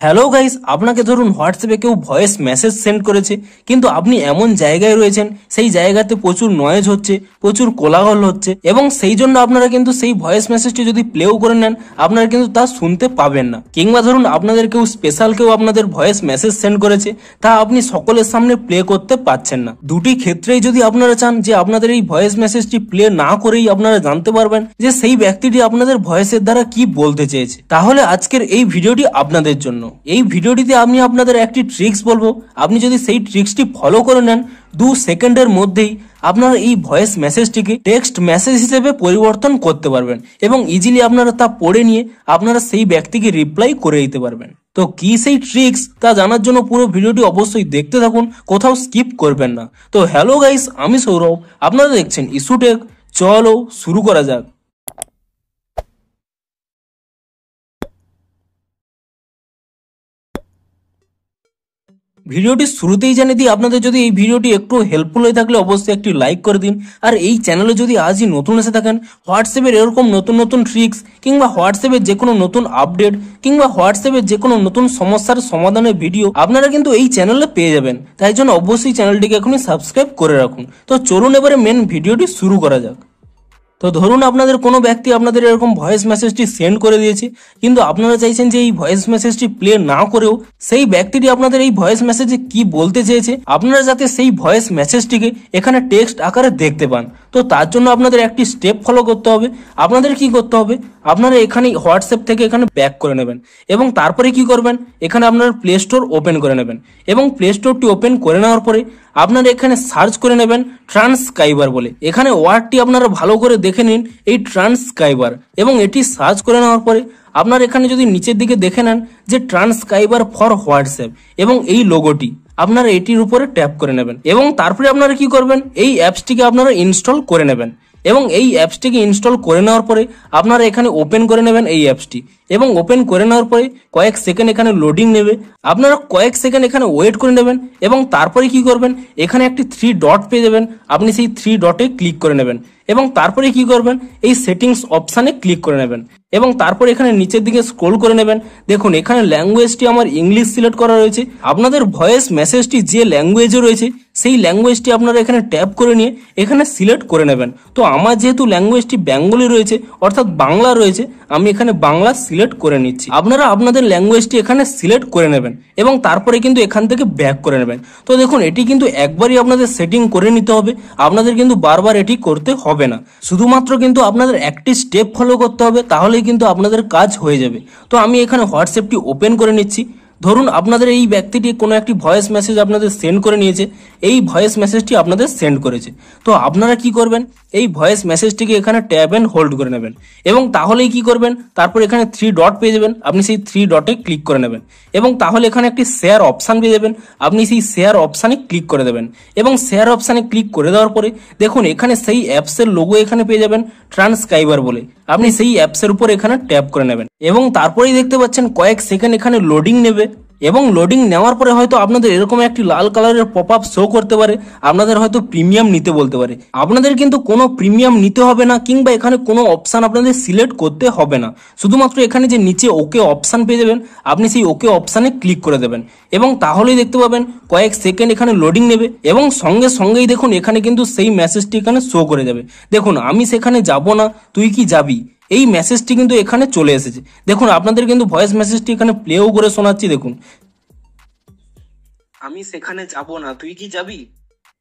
Hello guys, আপনাকে ধরুন হোয়াটসঅ্যাপে কেউ ভয়েস মেসেজ সেন্ড করেছে, কিন্তু আপনি এমন জায়গায় রয়েছেন সেই জায়গাতে প্রচুর নয়েজ হচ্ছে, প্রচুর কোলাহল হচ্ছে, এবং সেই জন্য আপনারা কিন্তু সেই ভয়েস মেসেজটি যদি প্লেও করে নেন আপনারা কিন্তু তা শুনতে পাবেন না। কিংবা ধরুন আপনাদের কেউ স্পেশাল কেউ আপনাদের ভয়েস মেসেজ সেন্ড করেছে, তা আপনি সকলের সামনে প্লে করতে পারছেন না। দুটি ক্ষেত্রেই যদি আপনারা চান যে আপনাদের এই ভয়েস মেসেজটি প্লে না করেই আপনারা জানতে পারবেন যে সেই ব্যক্তিটি আপনাদের ভয়েসের দ্বারা কি বলতে চেয়েছে, তাহলে আজকের এই ভিডিওটি আপনাদের জন্য। এই ভিডিওটিতে আমি আপনাদের একটি ট্রিক্স বলবো, আপনি যদি সেই ট্রিক্সটি ফলো করে নেন 2 সেকেন্ডের মধ্যেই আপনারা এই ভয়েস মেসেজটিকে টেক্সট মেসেজ হিসেবে পরিবর্তন করতে পারবেন এবং ইজিলি আপনারা তা পড়ে নিয়ে আপনারা সেই ব্যক্তিকে রিপ্লাই করে দিতে পারবেন। তো কি সেই ট্রিক্স তা জানার জন্য পুরো ভিডিওটি অবশ্যই দেখতে থাকুন, কোথাও স্কিপ করবেন না। তো হ্যালো গাইস, আমি সৌরভ, আপনারা দেখছেন ইস্যু টেক। চলো শুরু করা যাক। ভিডিওটি শুরুতেই জানিয়ে দিই, আপনাদের যদি এই ভিডিওটি একটু হেল্পফুল হয়ে থাকলে অবশ্যই একটি লাইক করে দিন। আর এই চ্যানেলে যদি আজই নতুন এসে থাকেন, হোয়াটসঅ্যাপের এরকম নতুন নতুন ট্রিক্স কিংবা হোয়াটসঅ্যাপের যে কোনো নতুন আপডেট কিংবা হোয়াটসঅ্যাপের যে কোনো নতুন সমস্যার সমাধানের ভিডিও আপনারা কিন্তু এই চ্যানেলে পেয়ে যাবেন। তাই জন্য অবশ্যই চ্যানেলটিকে এখনই সাবস্ক্রাইব করে রাখুন। তো চলুন এবারে মেন ভিডিওটি শুরু করা যাক। তো ধরুন আপনাদের কোনো ব্যক্তি আপনাদের এরকম ভয়েস মেসেজটি সেন্ড করে দিয়েছে, কিন্তু আপনারা চাইছেন যে এই ভয়েস মেসেজটি প্লে না করেও সেই ব্যক্তিটি আপনাদের এই ভয়েস মেসেজে কি বলতে চেয়েছে আপনারা যাতে সেই ভয়েস মেসেজটিকে এখানে টেক্সট আকারে দেখতে পান। তো তার জন্য আপনাদের একটি স্টেপ ফলো করতে হবে। আপনাদের কি করতে হবে, আপনারা এখানে হোয়াটসঅ্যাপ থেকে এখানে ব্যাক করে নেবেন এবং তারপরে কি করবেন, এখানে আপনারা প্লে স্টোর ওপেন করে নেবেন এবং প্লে স্টোরটি ওপেন করে নেওয়ার পরে আপনারা এখানে সার্চ করে নেবেন ট্রান্সক্রাইবার বলে। এখানে ওয়ার্ডটি আপনারা ভালো করে দেখে নিন, এই ট্রান্সক্রাইবার, এবং এটি সার্চ করে নেওয়ার পরে আপনারা এখানে যদি নিচের দিকে দেখে নেন যে ট্রান্সক্রাইবার ফর হোয়াটসঅ্যাপ এবং এই লোগোটি, আপনারা এটির উপরে ট্যাপ করে নেবেন এবং তারপরে আপনারা কি করবেন, এই অ্যাপসটিকে আপনারা ইনস্টল করে নেবেন এবং এই অ্যাপসটিকে ইনস্টল করে নেওয়ার পরে আপনারা এখানে ওপেন করে নেবেন এই অ্যাপসটি এবং ওপেন করে নেওয়ার পরে কয়েক সেকেন্ড এখানে লোডিং নেবে, আপনারা কয়েক সেকেন্ড এখানে ওয়েট করে নেবেন এবং তারপরে কি করবেন, এখানে একটি 3 ডট পেয়ে যাবেন, আপনি সেই 3 ডটে ক্লিক করে নেবেন এবং তারপরে কি করবেন, এই সেটিংস অপশানে ক্লিক করে নেবেন এবং তারপরে এখানে নিচের দিকে স্ক্রোল করে নেবেন। দেখুন এখানে ল্যাঙ্গুয়েজটি আমার ইংলিশ সিলেক্ট করা রয়েছে, আপনাদের ভয়েস মেসেজটি যে ল্যাঙ্গুয়েজে রয়েছে সেই ল্যাঙ্গুয়েজটি আপনারা এখানে ট্যাপ করে নিয়ে এখানে সিলেক্ট করে নেবেন। তো আমার যেহেতু ল্যাঙ্গুয়েজটি বেঙ্গলি রয়েছে অর্থাৎ বাংলা রয়েছে, আমি এখানে বাংলা সিলেক্ট করে নিচ্ছি। আপনারা আপনাদের ল্যাঙ্গুয়েজটি এখানে সিলেক্ট করে নেবেন এবং তারপরে কিন্তু এখান থেকে ব্যাক করে নেবেন। তো দেখুন এটি কিন্তু একবারই আপনাদের সেটিং করে নিতে হবে, আপনাদের কিন্তু বারবার এটি করতে হবে না, শুধুমাত্র কিন্তু আপনাদের একটি স্টেপ ফলো করতে হবে, তাহলেই কিন্তু আপনাদের কাজ হয়ে যাবে। তো আমি এখানে হোয়াটসঅ্যাপটি ওপেন করে নিচ্ছি। ধরুন আপনাদের এই ব্যক্তিটি কোনো একটি ভয়েস মেসেজ আপনাদের সেন্ড করে নিয়েছে, এই ভয়েস মেসেজটি আপনাদের সেন্ড করেছে। তো আপনারা কি করবেন, এই ভয়েস মেসেজটিকে এখানে ট্যাপ এন্ড হোল্ড করে নেবেন এবং তাহলেই কি করবেন, তারপর এখানে 3 ডট পেয়ে যাবেন, আপনি সেই 3 ডটে ক্লিক করে নেবেন এবং তাহলে এখানে একটি শেয়ার অপশান পেয়ে যাবেন, আপনি সেই শেয়ার অপশানে ক্লিক করে দেবেন এবং শেয়ার অপশানে ক্লিক করে দেওয়ার পরে দেখুন এখানে সেই অ্যাপসের লোগো এখানে পেয়ে যাবেন ট্রান্সক্রাইবার বলে, আপনি সেই অ্যাপসের উপর এখানে ট্যাপ করে নেবেন এবং তারপরেই দেখতে পাচ্ছেন কয়েক সেকেন্ড এখানে লোডিং নেবে এবং লোডিং নেওয়ার পরে হয়তো আপনাদের এরকম একটি লাল কালারের পপ আপ শো করতে পারে, আপনাদের হয়তো প্রিমিয়াম নিতে বলতে পারে। আপনাদের কিন্তু কোনো প্রিমিয়াম নিতে হবে না কিংবা এখানে কোনো অপশান আপনাদের সিলেক্ট করতে হবে না, শুধুমাত্র এখানে যে নিচে ওকে অপশান পেয়ে যাবেন আপনি সেই ওকে অপশানে ক্লিক করে দেবেন এবং তাহলেই দেখতে পাবেন কয়েক সেকেন্ড এখানে লোডিং নেবে এবং সঙ্গে সঙ্গেই দেখুন এখানে কিন্তু সেই মেসেজটি এখানে শো করে যাবে। দেখুন আমি সেখানে যাব না, তুই কি যাবি, এই মেসেজটি কিন্তু এখানে চলে এসেছে। দেখুন আপনাদের কিন্তু ভয়েস মেসেজটি এখানে প্লেও করে শোনাচ্ছি, দেখুন আমি সেখানে যাব না, তুই কি যাবি।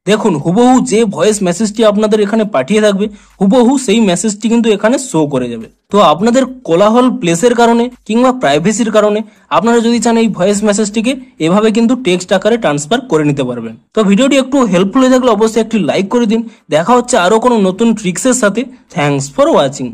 দেখুন হুবহু যে ভয়েস মেসেজটি আপনাদের এখানে পাঠিয়ে থাকবে হুবহু সেই মেসেজটি কিন্তু এখানে শো করে যাবে। তো আপনাদের কোলাহল প্লেসের কারণে কিংবা প্রাইভেসির কারণে আপনারা যদি চান এই ভয়েস মেসেজটিকে এভাবে কিন্তু টেক্সট আকারে ট্রান্সফার করে নিতে পারবেন। তো ভিডিওটি একটু হেল্পফুল হয়ে থাকলে অবশ্যই একটি লাইক করে দিন। দেখা হচ্ছে আরো কোনো নতুন ট্রিক্সের সাথে। Thanks for watching.